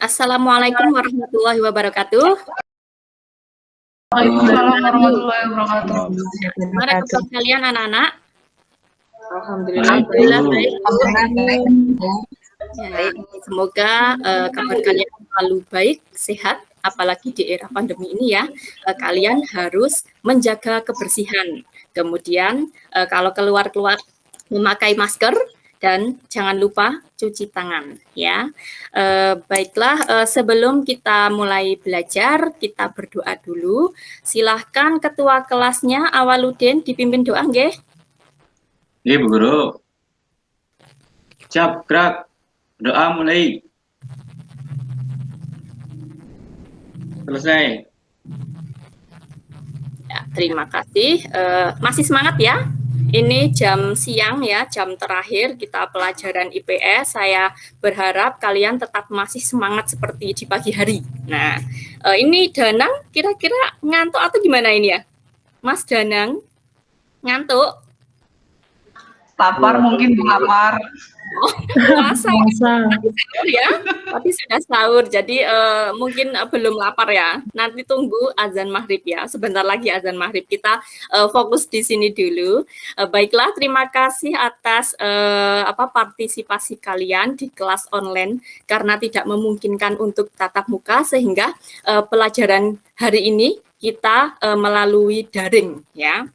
Assalamualaikum warahmatullahi wabarakatuh. Waalaikumsalam warahmatullahi wabarakatuh. Gimana kabar kalian anak-anak? Alhamdulillah baik. Ya, semoga kabar kalian selalu baik, sehat, apalagi di era pandemi ini ya. Kalian harus menjaga kebersihan. Kemudian kalau keluar-keluar memakai masker dan jangan lupa cuci tangan ya. Baiklah, sebelum kita mulai belajar, kita berdoa dulu. Silahkan ketua kelasnya Awaludin dipimpin doa nggih. Nggih, Bu Guru. Siap, gerak. Doa mulai. Selesai. Ya, terima kasih. Masih semangat ya? Ini jam siang ya, jam terakhir kita pelajaran IPS. Saya berharap kalian tetap masih semangat seperti di pagi hari. Nah, ini Danang kira-kira ngantuk atau gimana ini ya? Mas Danang, ngantuk? Lapar mungkin, Bu, lapar. Oh, puasa sahur ya, tapi sudah sahur, jadi mungkin belum lapar ya. Nanti tunggu azan maghrib ya. Sebentar lagi azan maghrib. Kita fokus di sini dulu. Baiklah, terima kasih atas partisipasi kalian di kelas online karena tidak memungkinkan untuk tatap muka sehingga pelajaran hari ini kita melalui daring ya.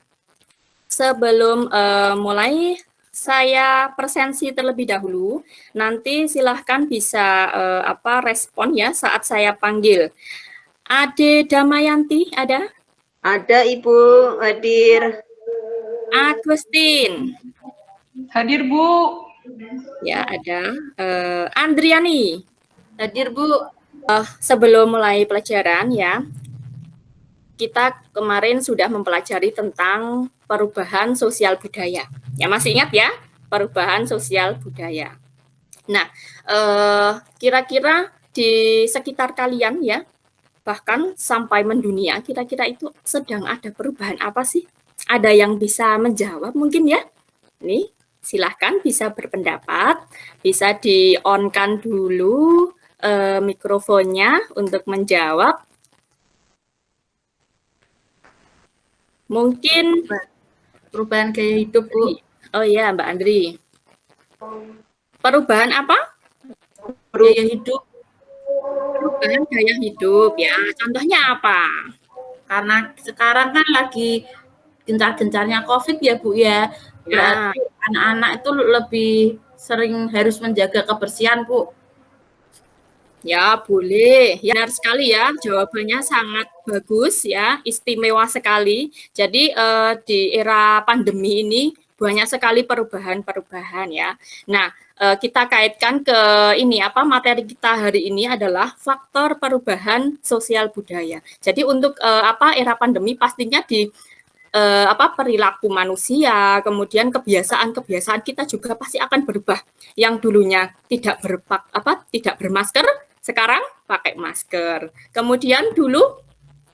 Sebelum mulai, saya presensi terlebih dahulu. Nanti silahkan bisa respon ya saat saya panggil. Ade Damayanti ada? Ada, Ibu, hadir. Agustin. Hadir, Bu. Ya, ada. Andriani. Hadir, Bu. Sebelum mulai pelajaran ya, kita kemarin sudah mempelajari tentang perubahan sosial budaya. Ya, masih ingat ya? Perubahan sosial budaya. Nah, kira-kira di sekitar kalian ya, bahkan sampai mendunia, kira-kira itu sedang ada perubahan apa sih? Ada yang bisa menjawab mungkin ya? Nih, silahkan bisa berpendapat, bisa di-on-kan dulu mikrofonnya untuk menjawab. Mungkin perubahan gaya hidup, Bu. Oh iya, Mbak Andri. Perubahan apa? Gaya hidup. Perubahan gaya hidup ya. Contohnya apa? Karena sekarang kan lagi gencar-gencarnya COVID ya, Bu ya. Berarti anak-anak itu lebih sering harus menjaga kebersihan, Bu. Ya, boleh. Ya, benar sekali ya. Jawabannya sangat bagus ya, istimewa sekali. Jadi di era pandemi ini banyak sekali perubahan-perubahan ya. Nah, kita kaitkan ke ini materi kita hari ini adalah faktor perubahan sosial budaya. Jadi untuk era pandemi pastinya di perilaku manusia, kemudian kebiasaan-kebiasaan kita juga pasti akan berubah. Yang dulunya tidak bermasker, sekarang pakai masker. Kemudian dulu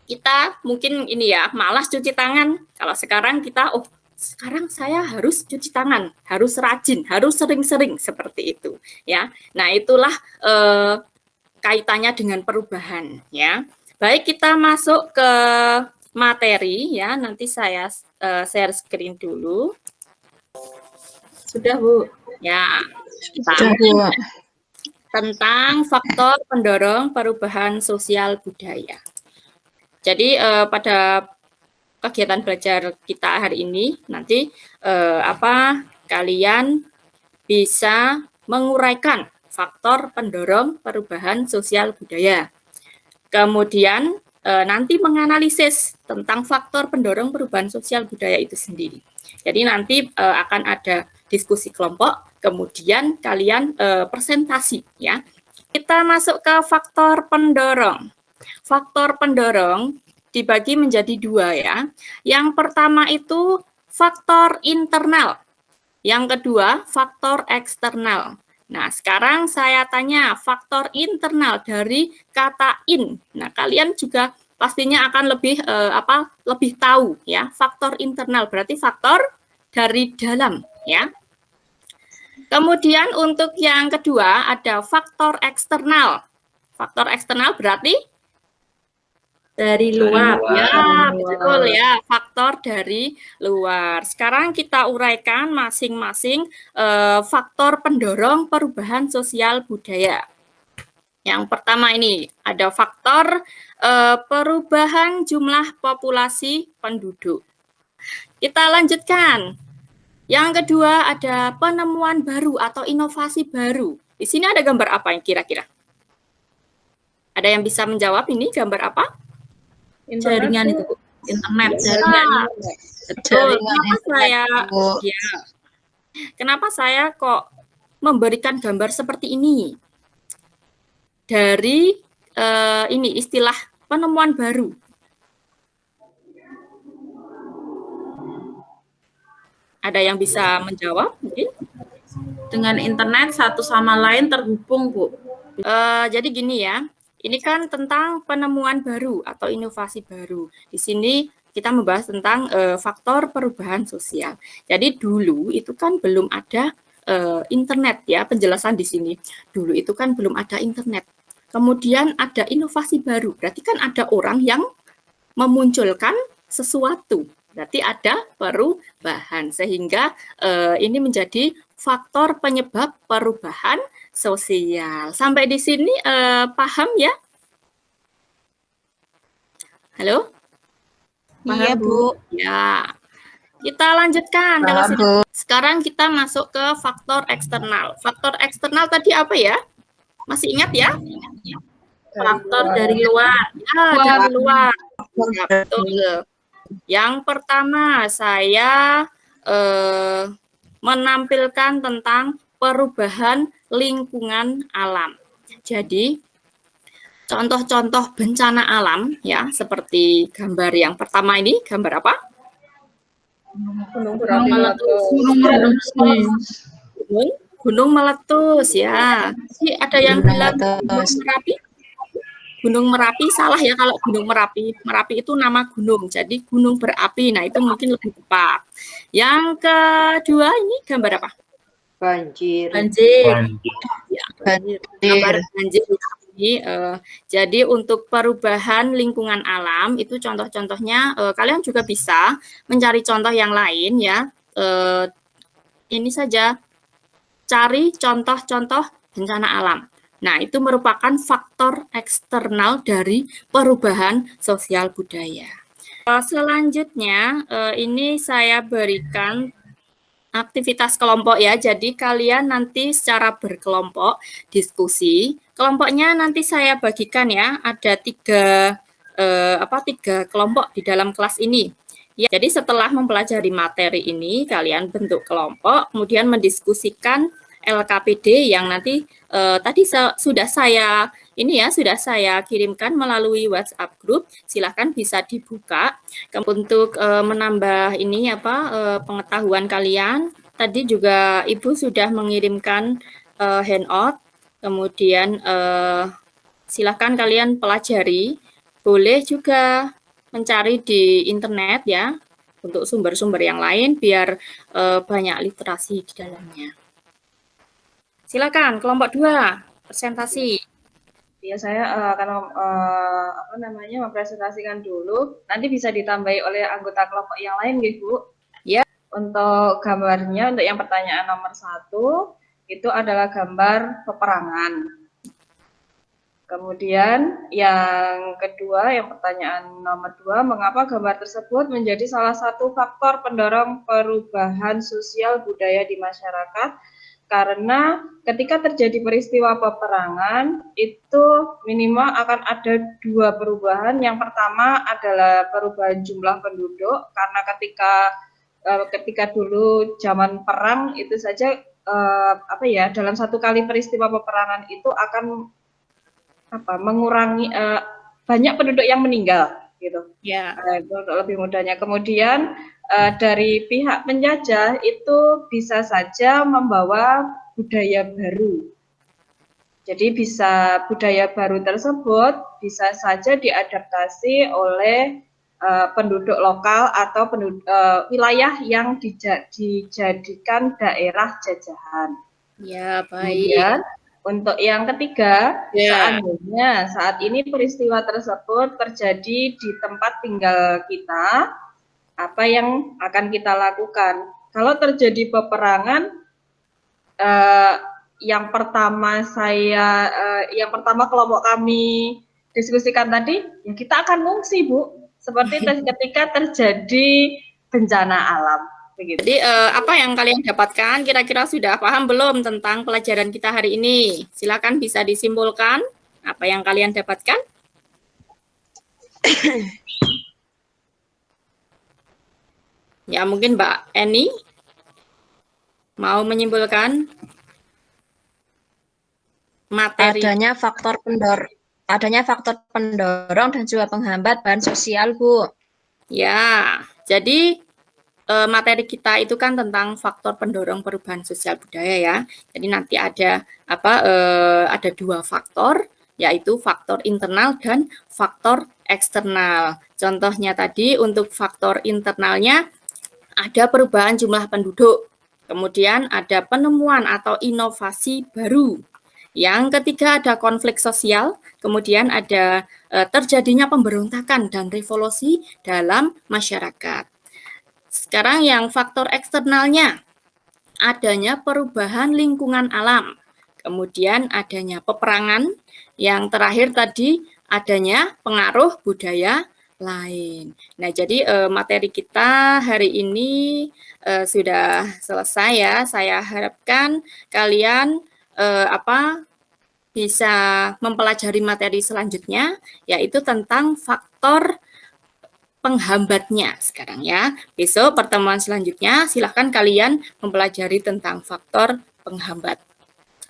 kita mungkin ini ya malas cuci tangan. Kalau sekarang kita sekarang saya harus cuci tangan, harus rajin, harus sering-sering seperti itu ya. Nah, itulah kaitannya dengan perubahan ya. Baik, kita masuk ke materi ya. Nanti saya share screen dulu. Sudah, Bu? Ya. Tentang faktor pendorong perubahan sosial budaya. Jadi pada kegiatan belajar kita hari ini nanti kalian bisa menguraikan faktor pendorong perubahan sosial budaya. Kemudian nanti menganalisis tentang faktor pendorong perubahan sosial budaya itu sendiri. Jadi nanti akan ada diskusi kelompok, kemudian kalian presentasi ya. Kita masuk ke faktor pendorong. Faktor pendorong dibagi menjadi dua ya. Yang pertama itu faktor internal. Yang kedua faktor eksternal. Nah, sekarang saya tanya faktor internal dari kata in. Nah, kalian juga pastinya akan lebih tahu ya. Faktor internal berarti faktor dari dalam ya. Kemudian untuk yang kedua ada faktor eksternal. Faktor eksternal berarti Dari Dari luar. luar. ya, Dari betul luar. ya, faktor dari luar. Sekarang kita uraikan masing-masing faktor pendorong perubahan sosial budaya. Yang pertama ini ada faktor perubahan jumlah populasi penduduk. Kita lanjutkan. Yang kedua ada penemuan baru atau inovasi baru. Di sini ada gambar apa yang kira-kira? Ada yang bisa menjawab ini gambar apa? Jaringan itu, Bu. Internet, jaringan. Nah, betul. Jaringan Kenapa saya Bu. ya, kenapa saya kok memberikan gambar seperti ini? Dari ini istilah penemuan baru. Ada yang bisa menjawab mungkin? Dengan internet satu sama lain terhubung, Bu. Jadi gini ya, ini kan tentang penemuan baru atau inovasi baru. Di sini kita membahas tentang faktor perubahan sosial. Jadi dulu itu kan belum ada internet ya, penjelasan di sini. Dulu itu kan belum ada internet. Kemudian ada inovasi baru, berarti kan ada orang yang memunculkan sesuatu. Berarti ada perubahan, sehingga ini menjadi faktor penyebab perubahan sosial. Sampai di sini paham ya? Halo? Iya, Bu. Ya. Kita lanjutkan. Kalau sudah, sekarang kita masuk ke faktor eksternal. Faktor eksternal tadi apa ya? Masih ingat ya? Faktor dari luar. Ya, dari luar. Ya, betul. Yang pertama, saya menampilkan tentang perubahan lingkungan alam. Jadi, contoh-contoh bencana alam, ya, seperti gambar yang pertama ini, gambar apa? Gunung Gunung meletus, ya. Jadi ada yang bilang Gunung Merapi. Gunung Merapi salah ya kalau Gunung Merapi. Merapi itu nama gunung, jadi gunung berapi. Nah, itu mungkin lebih tepat. Yang kedua ini gambar apa? Banjir. Ya, gambar banjir. Jadi untuk perubahan lingkungan alam itu contoh-contohnya kalian juga bisa mencari contoh yang lain ya. Ini saja, cari contoh-contoh bencana alam. Nah, itu merupakan faktor eksternal dari perubahan sosial budaya. Selanjutnya, ini saya berikan aktivitas kelompok ya. Jadi kalian nanti secara berkelompok diskusi. Kelompoknya nanti saya bagikan ya. Ada tiga kelompok di dalam kelas ini. Ya, jadi setelah mempelajari materi ini, kalian bentuk kelompok, kemudian mendiskusikan LKPD yang nanti tadi sudah saya kirimkan melalui WhatsApp group. Silahkan bisa dibuka untuk menambah ini pengetahuan kalian. Tadi juga Ibu sudah mengirimkan handout. Kemudian silahkan kalian pelajari. Boleh juga mencari di internet ya untuk sumber-sumber yang lain biar banyak literasi di dalamnya. Silakan, kelompok 2, presentasi. Ya, saya akan mempresentasikan dulu. Nanti bisa ditambahi oleh anggota kelompok yang lain, Bu. Ya. Untuk gambarnya, untuk yang pertanyaan nomor 1, itu adalah gambar peperangan. Kemudian yang kedua, yang pertanyaan nomor 2, mengapa gambar tersebut menjadi salah satu faktor pendorong perubahan sosial budaya di masyarakat? Karena ketika terjadi peristiwa peperangan, itu minimal akan ada 2 perubahan. Yang pertama adalah perubahan jumlah penduduk, karena ketika dulu zaman perang itu saja dalam satu kali peristiwa peperangan itu akan mengurangi banyak penduduk yang meninggal gitu. Ya. Itu lebih mudahnya. Kemudian dari pihak penjajah itu bisa saja membawa budaya baru. Jadi budaya baru tersebut bisa saja diadaptasi oleh penduduk lokal atau wilayah yang dijadikan daerah jajahan. Ya, baik. Kemudian Untuk yang ketiga, Ya. seandainya saat ini peristiwa tersebut terjadi di tempat tinggal kita, apa yang akan kita lakukan? Kalau terjadi peperangan, yang pertama kelompok kami diskusikan tadi, ya kita akan mengungsi, Bu. Seperti ketika terjadi bencana alam. Begitu. Jadi apa yang kalian dapatkan? Kira-kira sudah paham belum tentang pelajaran kita hari ini? Silakan bisa disimpulkan apa yang kalian dapatkan. Ya, mungkin Mbak Eni mau menyimpulkan materi. Adanya faktor pendorong dan juga penghambat bahan sosial, Bu. Ya, jadi materi kita itu kan tentang faktor pendorong perubahan sosial budaya ya. Jadi nanti ada ada 2 faktor, yaitu faktor internal dan faktor eksternal. Contohnya tadi untuk faktor internalnya ada perubahan jumlah penduduk, kemudian ada penemuan atau inovasi baru. Yang ketiga ada konflik sosial, kemudian ada terjadinya pemberontakan dan revolusi dalam masyarakat. Sekarang yang faktor eksternalnya, adanya perubahan lingkungan alam, kemudian adanya peperangan, yang terakhir tadi adanya pengaruh budaya lain. Nah, jadi materi kita hari ini sudah selesai ya. Saya harapkan kalian bisa mempelajari materi selanjutnya, yaitu tentang faktor penghambatnya sekarang ya. Besok pertemuan selanjutnya silahkan kalian mempelajari tentang faktor penghambat.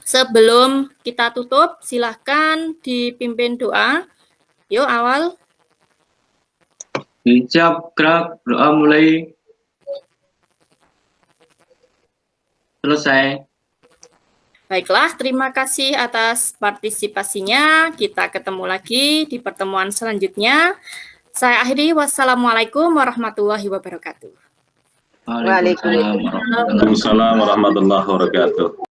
Sebelum kita tutup, silahkan dipimpin doa. Yuk awal. Siap, gerak, doa mulai. Selesai. Baiklah, terima kasih atas partisipasinya. Kita ketemu lagi di pertemuan selanjutnya. Saya akhiri, wassalamualaikum warahmatullahi wabarakatuh. Waalaikumsalam warahmatullahi wabarakatuh. Waalaikumsalam warahmatullahi wabarakatuh.